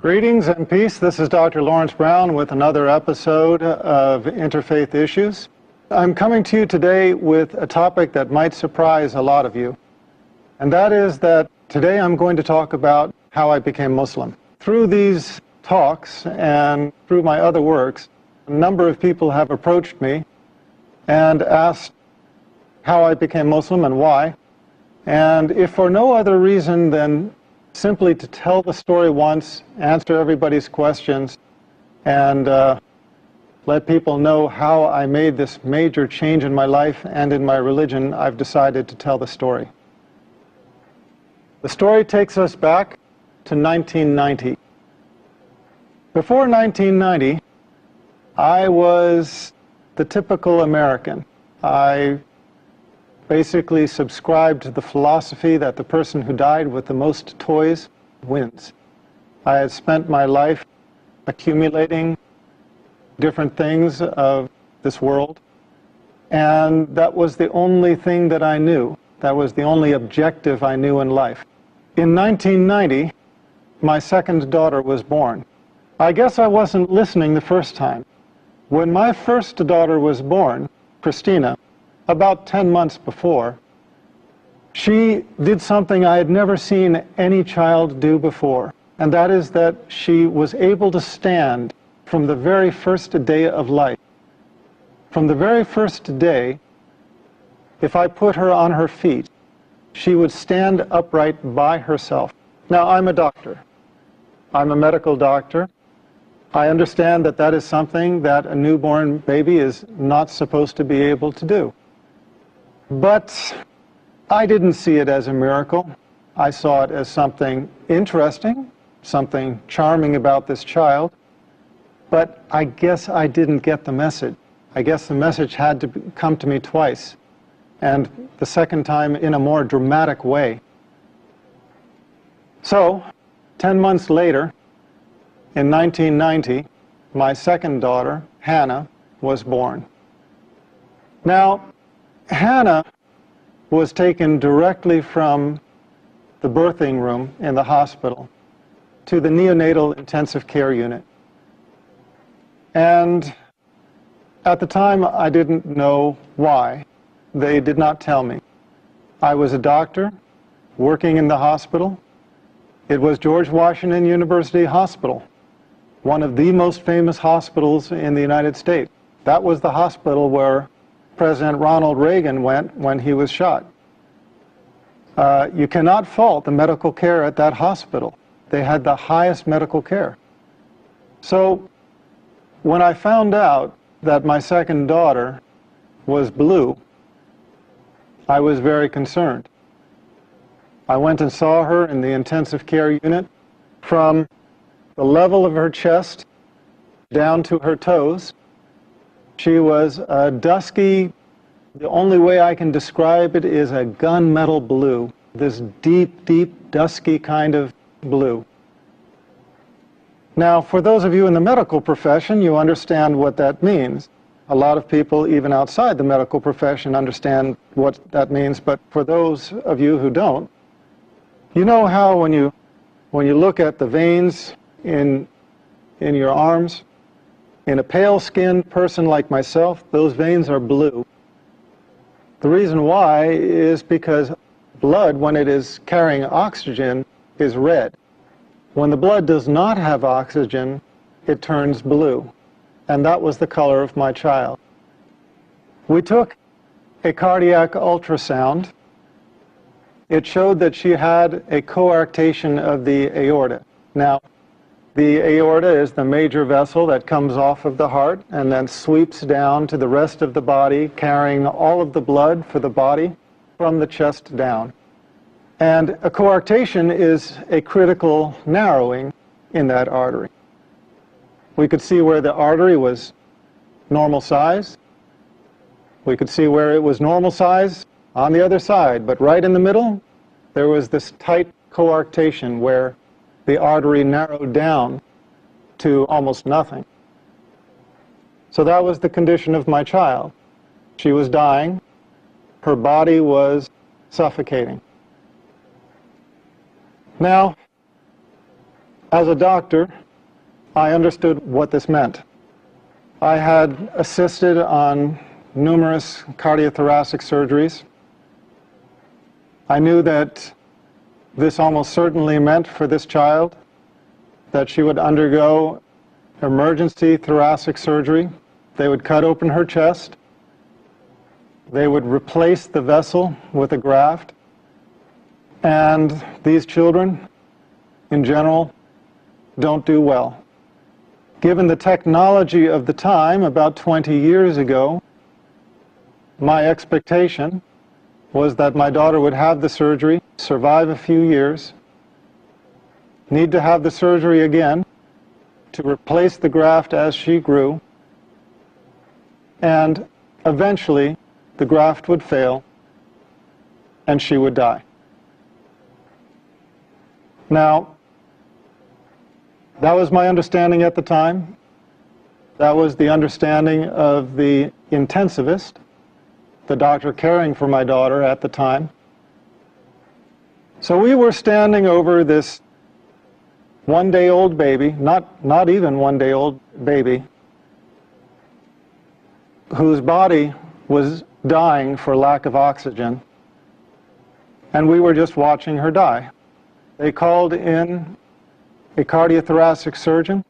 Greetings and peace. This is Dr. Laurence Brown with another episode of Interfaith Issues. I'm coming to you today with a topic that might surprise a lot of you. And that is that today I'm going to talk about how I became Muslim. Through these talks and through my other works, a number of people have approached me and asked how I became Muslim and why. And if for no other reason than simply to tell the story once, answer everybody's questions, and let people know how I made this major change in my life and in my religion, I've decided to tell the story. The story takes us back to 1990. Before 1990, I was the typical American. I basically subscribed to the philosophy that the person who died with the most toys wins. I had spent my life accumulating different things of this world, and that was the only thing that I knew. That was the only objective I knew in life. In 1990, my second daughter was born. I guess I wasn't listening the first time. When my first daughter was born, Christina, about 10 months before, she did something I had never seen any child do before, and that is that she was able to stand from the very first day of life. From the very first day, if I put her on her feet, she would stand upright by herself. Now, I'm a doctor. I'm a medical doctor. I understand that that is something that a newborn baby is not supposed to be able to do. But I didn't see it as a miracle. I saw it as something interesting, something charming about this child. But I guess I didn't get the message. I guess the message had to come to me twice, and the second time in a more dramatic way. So, 10 months later, in 1990, my second daughter, Hannah, was born. Now, Hannah was taken directly from the birthing room in the hospital to the neonatal intensive care unit. And at the time, I didn't know why. They did not tell me. I was a doctor working in the hospital. It was George Washington University Hospital, one of the most famous hospitals in the United States. That was the hospital where President Ronald Reagan went when he was shot. You cannot fault the medical care at that hospital. They had the highest medical care. So when I found out that my second daughter was blue, I was very concerned. I went and saw her in the intensive care unit. From the level of her chest down to her toes, she was a dusky, the only way I can describe it is a gunmetal blue, this deep, deep, dusky kind of blue. Now, for those of you in the medical profession, you understand what that means. A lot of people, even outside the medical profession, understand what that means, but for those of you who don't, you know how when you look at the veins in your arms, in a pale-skinned person like myself, those veins are blue. The reason why is because blood, when it is carrying oxygen, is red. When the blood does not have oxygen, it turns blue. And that was the color of my child. We took a cardiac ultrasound. It showed that she had a coarctation of the aorta. Now, the aorta is the major vessel that comes off of the heart and then sweeps down to the rest of the body, carrying all of the blood for the body from the chest down. And a coarctation is a critical narrowing in that artery. We could see where the artery was normal size. We could see where it was normal size on the other side, but right in the middle, there was this tight coarctation where the artery narrowed down to almost nothing. So that was the condition of my child. She was dying. Her body was suffocating. Now, As a doctor, I understood what this meant. I had assisted on numerous cardiothoracic surgeries. I knew that this almost certainly meant for this child that she would undergo emergency thoracic surgery. They would cut open her chest. They would replace the vessel with a graft. And these children, in general, don't do well. Given the technology of the time, about 20 years ago, my expectation was that my daughter would have the surgery, survive a few years, need to have the surgery again to replace the graft as she grew, and eventually the graft would fail and she would die. Now, that was my understanding at the time. That was the understanding of the intensivist, the doctor caring for my daughter at the time. So we were standing over this one-day-old baby, not even one-day-old baby, whose body was dying for lack of oxygen, and we were just watching her die. They called in a cardiothoracic surgeon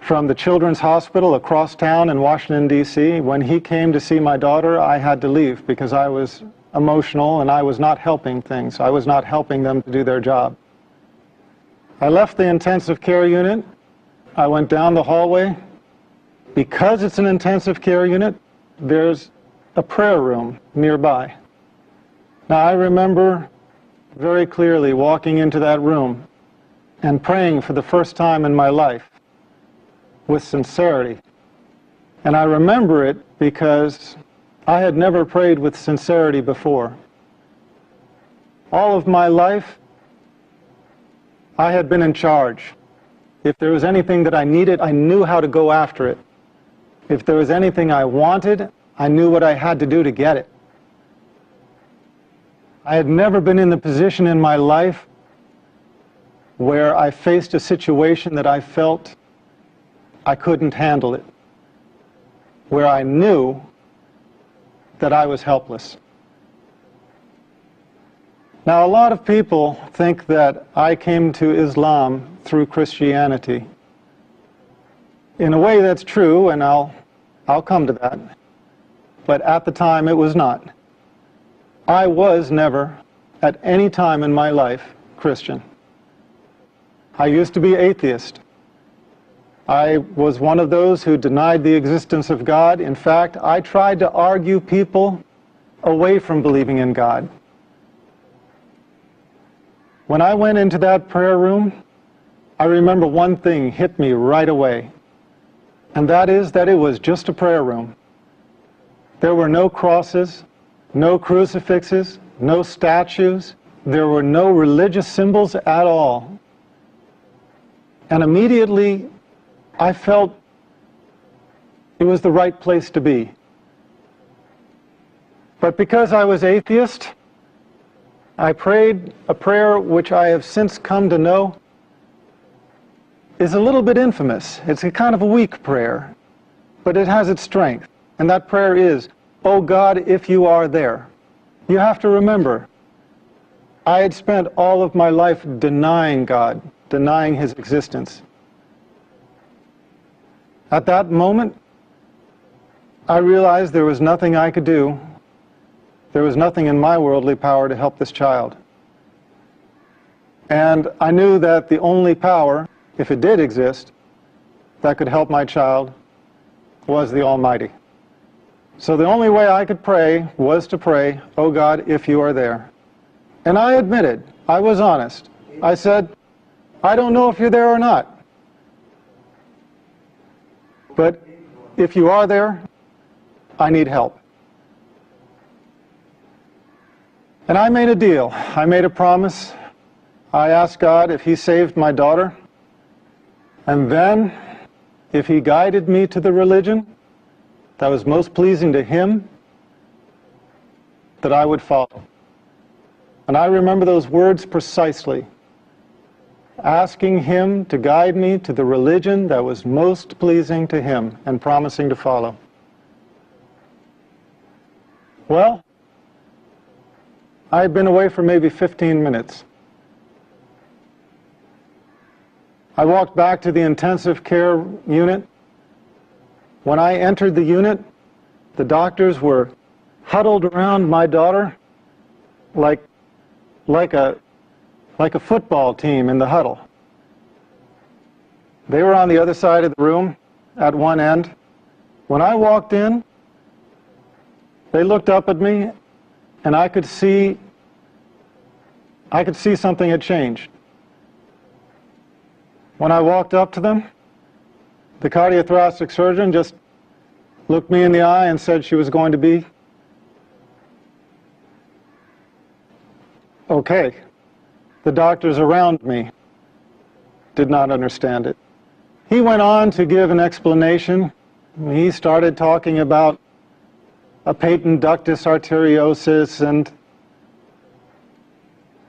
from the Children's Hospital across town in Washington, D.C. When he came to see my daughter, I had to leave because I was emotional and I was not helping things. I was not helping them to do their job. I left the intensive care unit. I went down the hallway. Because it's an intensive care unit, there's a prayer room nearby. Now, I remember very clearly walking into that room and praying for the first time in my life with sincerity. And I remember it because I had never prayed with sincerity before. All of my life, I had been in charge. If there was anything that I needed, I knew how to go after it. If there was anything I wanted, I knew what I had to do to get it. I had never been in the position in my life where I faced a situation that I felt I couldn't handle it, where I knew that I was helpless. Now, a lot of people think that I came to Islam through Christianity. In a way, that's true, and I'll come to that. But at the time, it was not. I was never, at any time in my life, Christian. I used to be atheist. I was one of those who denied the existence of God. In fact, I tried to argue people away from believing in God. When I went into that prayer room, I remember one thing hit me right away, and that is that it was just a prayer room. There were no crosses, no crucifixes, no statues. There were no religious symbols at all. And immediately, I felt it was the right place to be. But because I was atheist, I prayed a prayer which I have since come to know is a little bit infamous. It's a kind of a weak prayer, but it has its strength. And that prayer is, "Oh God, if you are there." You have to remember, I had spent all of my life denying God, denying His existence. At that moment, I realized there was nothing I could do. There was nothing in my worldly power to help this child. And I knew that the only power, if it did exist, that could help my child was the Almighty. So the only way I could pray was to pray, "Oh God, if you are there." And I admitted, I was honest. I said, "I don't know if you're there or not. But if you are there, I need help." And I made a deal. I made a promise. I asked God if He saved my daughter, and then if He guided me to the religion that was most pleasing to Him, that I would follow. And I remember those words precisely. asking him to guide me to the religion that was most pleasing to him and promising to follow. Well, I had been away for maybe 15 minutes. I walked back to the intensive care unit. When I entered the unit, the doctors were huddled around my daughter like a football team in the huddle. They were on the other side of the room at one end. When I walked in, they looked up at me, and I could see something had changed. When I walked up to them, the cardiothoracic surgeon just looked me in the eye and said she was going to be okay. The doctors around me did not understand it. He went on to give an explanation. He started talking about a patent ductus arteriosus and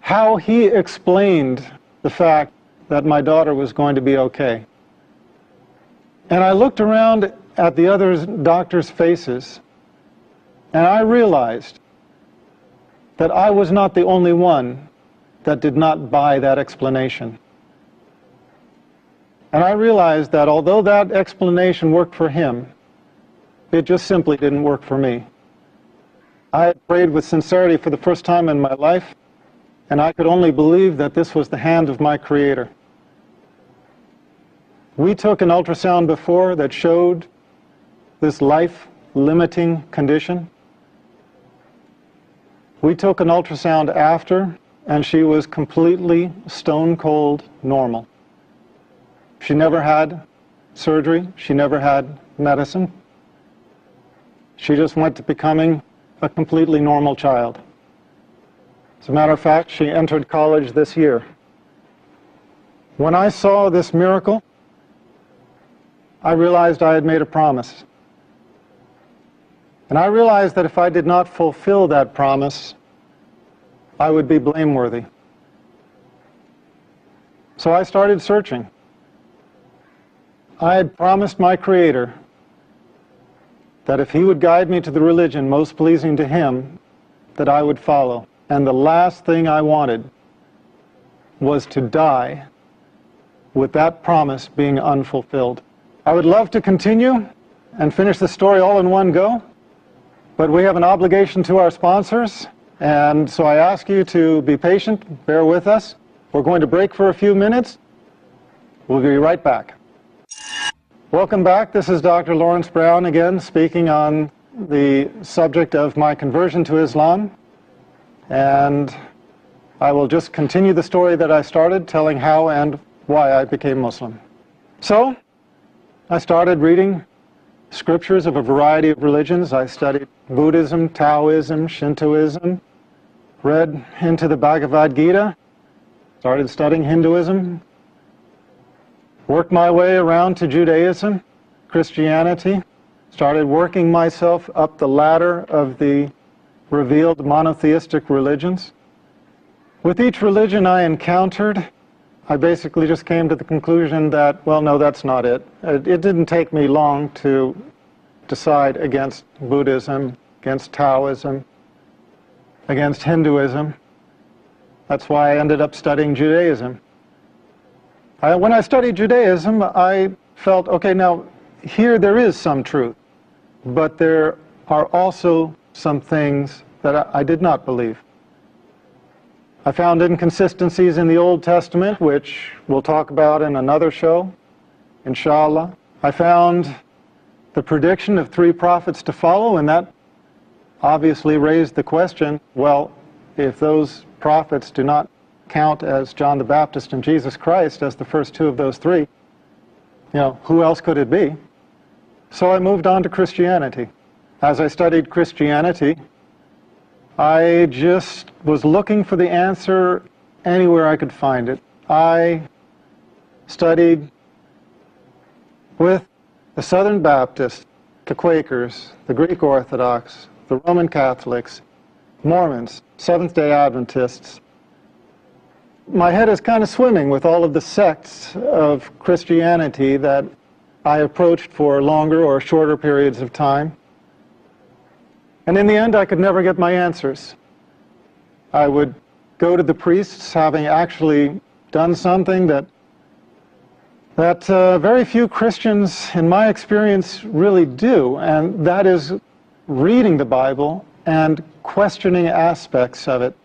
how he explained the fact that my daughter was going to be okay. And I looked around at the other doctors' faces, and I realized that I was not the only one that did not buy that explanation. And I realized that although that explanation worked for him, it just simply didn't work for me. I had prayed with sincerity for the first time in my life, and I could only believe that this was the hand of my Creator. We took an ultrasound before that showed this life-limiting condition. We took an ultrasound after, and she was completely stone-cold normal. She never had surgery. She never had medicine. She just went to becoming a completely normal child. As a matter of fact, she entered college this year. When I saw this miracle, I realized I had made a promise. And I realized that if I did not fulfill that promise, I would be blameworthy. So I started searching. I had promised my Creator that if He would guide me to the religion most pleasing to Him, that I would follow. And the last thing I wanted was to die with that promise being unfulfilled. I would love to continue and finish the story all in one go, but we have an obligation to our sponsors, and so I ask you to be patient, bear with us. We're going to break for a few minutes. We'll be right back. Welcome back. This is Dr. Laurence Brown again, speaking on the subject of my conversion to Islam. And I will just continue the story that I started, telling how and why I became Muslim. So, I started reading scriptures of a variety of religions. I studied Buddhism, Taoism, Shintoism, read into the Bhagavad Gita, started studying Hinduism, worked my way around to Judaism, Christianity, started working myself up the ladder of the revealed monotheistic religions. With each religion I encountered, I basically just came to the conclusion that, well, no, that's not it. It didn't take me long to decide against Buddhism, against Taoism, against Hinduism. That's why I ended up studying Judaism. When I studied Judaism, I felt, okay, now here there is some truth, but there are also some things that I did not believe. I found inconsistencies in the Old Testament, which we'll talk about in another show, inshallah. I found the prediction of 3 prophets to follow, and that obviously raised the question, well, if those prophets do not count as John the Baptist and Jesus Christ as the first 2 of those 3, who else could it be? So I moved on to Christianity. As I studied Christianity, I just was looking for the answer anywhere I could find it. I studied with the Southern Baptists, the Quakers, the Greek Orthodox, the Roman Catholics, Mormons, Seventh-day Adventists, my head is kind of swimming with all of the sects of Christianity that I approached for longer or shorter periods of time. And in the end, I could never get my answers. I would go to the priests having actually done something that very few Christians, in my experience, really do, and that is reading the Bible and questioning aspects of it.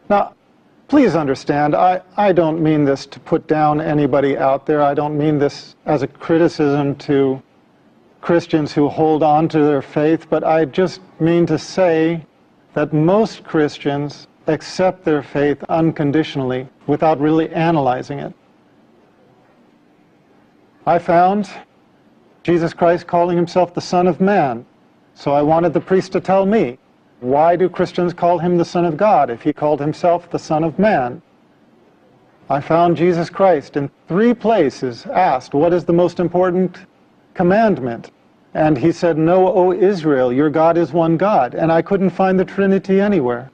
Now, please understand, I don't mean this to put down anybody out there. I don't mean this as a criticism to Christians who hold on to their faith, but I just mean to say that most Christians accept their faith unconditionally without really analyzing it. I found Jesus Christ calling himself the Son of Man, so I wanted the priest to tell me, why do Christians call him the Son of God if he called himself the Son of Man? I found Jesus Christ in 3 places asked, what is the most important commandment? And he said, "Know, O Israel, your God is one God." And I couldn't find the Trinity anywhere.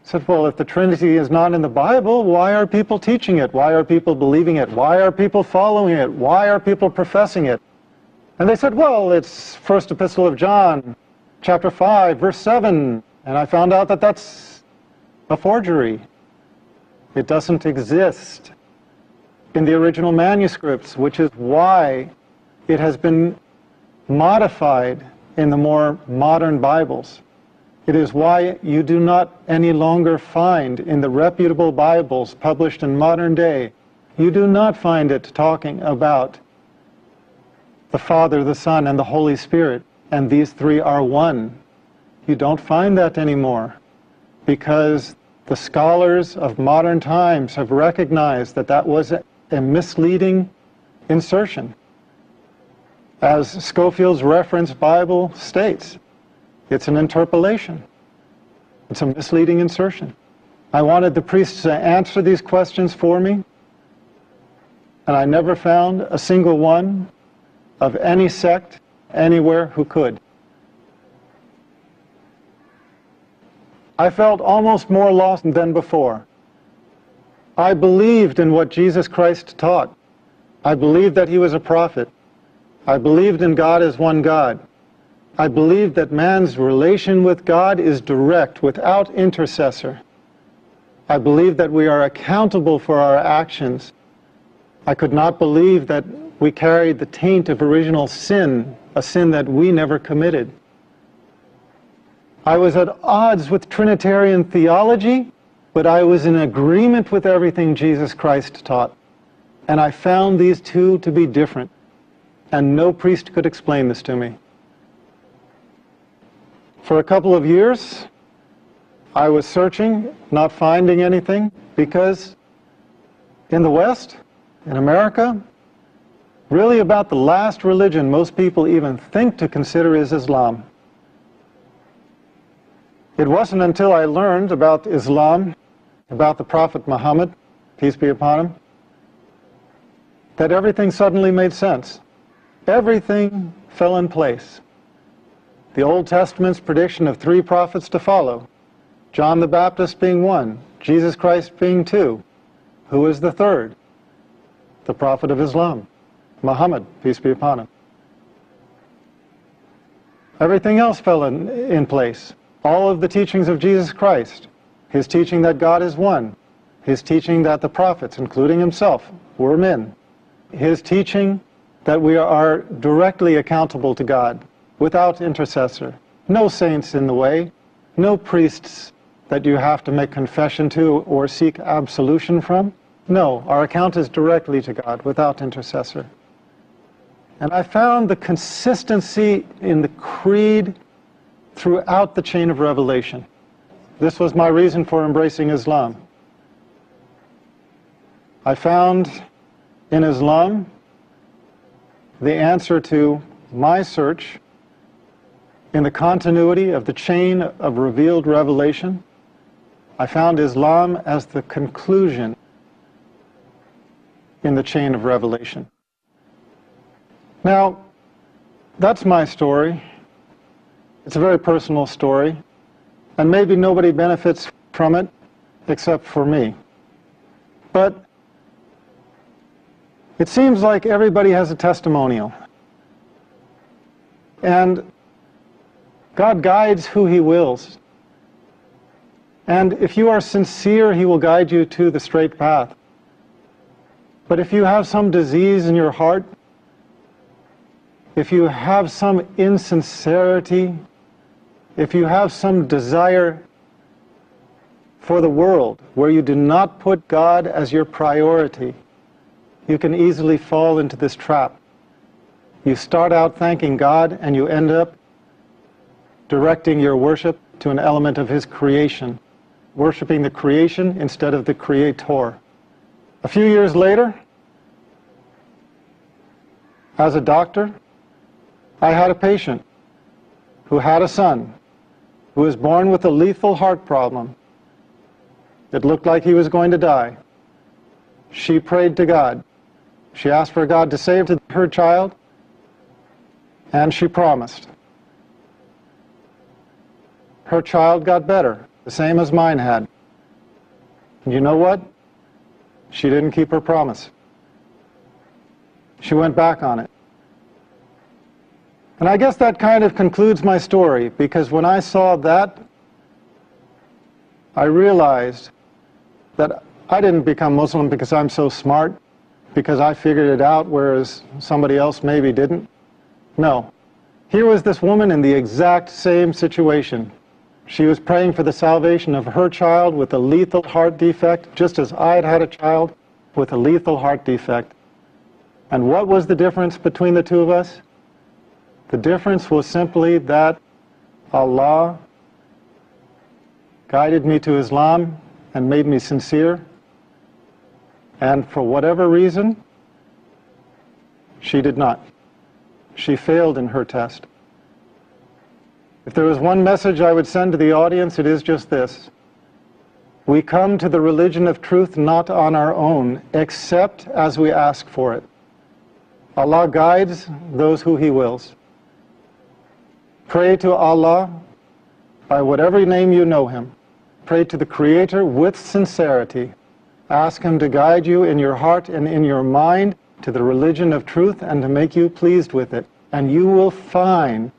I said, well, if the Trinity is not in the Bible, why are people teaching it? Why are people believing it? Why are people following it? Why are people professing it? And they said, well, it's First Epistle of John, chapter 5, verse 7. And I found out that that's a forgery. It doesn't exist in the original manuscripts, which is why it has been modified in the more modern Bibles. It is why you do not any longer find in the reputable Bibles published in modern day, you do not find it talking about the Father, the Son, and the Holy Spirit, and these 3 are one. You don't find that anymore, because the scholars of modern times have recognized that that was a misleading insertion. As Scofield's Reference Bible states, it's an interpolation. It's a misleading insertion. I wanted the priests to answer these questions for me, and I never found a single one of any sect anywhere who could. I felt almost more lost than before. I believed in what Jesus Christ taught. I believed that he was a prophet. I believed in God as one God. I believed that man's relation with God is direct, without intercessor. I believed that we are accountable for our actions. I could not believe that we carried the taint of original sin, a sin that we never committed. I was at odds with Trinitarian theology, but I was in agreement with everything Jesus Christ taught. And I found these 2 to be different, and no priest could explain this to me. For a couple of years, I was searching, not finding anything, because in the West, in America, really about the last religion most people even think to consider is Islam. It wasn't until I learned about Islam, about the Prophet Muhammad, peace be upon him, that everything suddenly made sense. Everything fell in place. The Old Testament's prediction of 3 prophets to follow, John the Baptist being 1, Jesus Christ being 2. Who is the 3rd? The Prophet of Islam, Muhammad, peace be upon him. Everything else fell in place. All of the teachings of Jesus Christ, his teaching that God is one, his teaching that the prophets, including himself, were men, his teaching that we are directly accountable to God, without intercessor, no saints in the way, no priests that you have to make confession to or seek absolution from. No, our account is directly to God, without intercessor. And I found the consistency in the creed throughout the chain of revelation. This was my reason for embracing Islam. I found in Islam the answer to my search in the continuity of the chain of revealed revelation. I found Islam as the conclusion in the chain of revelation. Now, that's my story. It's a very personal story, and maybe nobody benefits from it, except for me. But it seems like everybody has a testimonial. And God guides who He wills. And if you are sincere, He will guide you to the straight path. But if you have some disease in your heart, if you have some insincerity, if you have some desire for the world where you do not put God as your priority, you can easily fall into this trap. You start out thanking God and you end up directing your worship to an element of His creation, worshiping the creation instead of the Creator. A few years later, as a doctor, I had a patient who had a son who was born with a lethal heart problem. It looked like he was going to die. She prayed to God. She asked for God to save her child, and she promised. Her child got better, the same as mine had. And you know what? She didn't keep her promise. She went back on it. And I guess that kind of concludes my story, because when I saw that, I realized that I didn't become Muslim because I'm so smart, because I figured it out, whereas somebody else maybe didn't. No. Here was this woman in the exact same situation. She was praying for the salvation of her child with a lethal heart defect, just as I had had a child with a lethal heart defect. And what was the difference between the two of us? The difference was simply that Allah guided me to Islam and made me sincere. And for whatever reason, she did not. She failed in her test. If there was one message I would send to the audience, it is just this. We come to the religion of truth not on our own, except as we ask for it. Allah guides those who He wills. Pray to Allah by whatever name you know Him. Pray to the Creator with sincerity. Ask Him to guide you in your heart and in your mind to the religion of truth and to make you pleased with it. And you will find,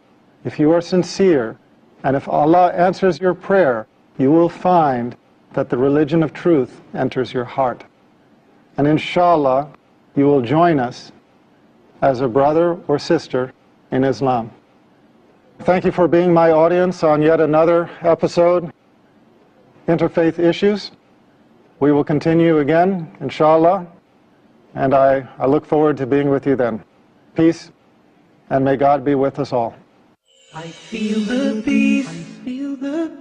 if you are sincere, and if Allah answers your prayer, you will find that the religion of truth enters your heart. And inshallah, you will join us as a brother or sister in Islam. Thank you for being my audience on yet another episode, Interfaith Issues. We will continue again, inshallah, and I look forward to being with you then. Peace, and may God be with us all. I feel the peace.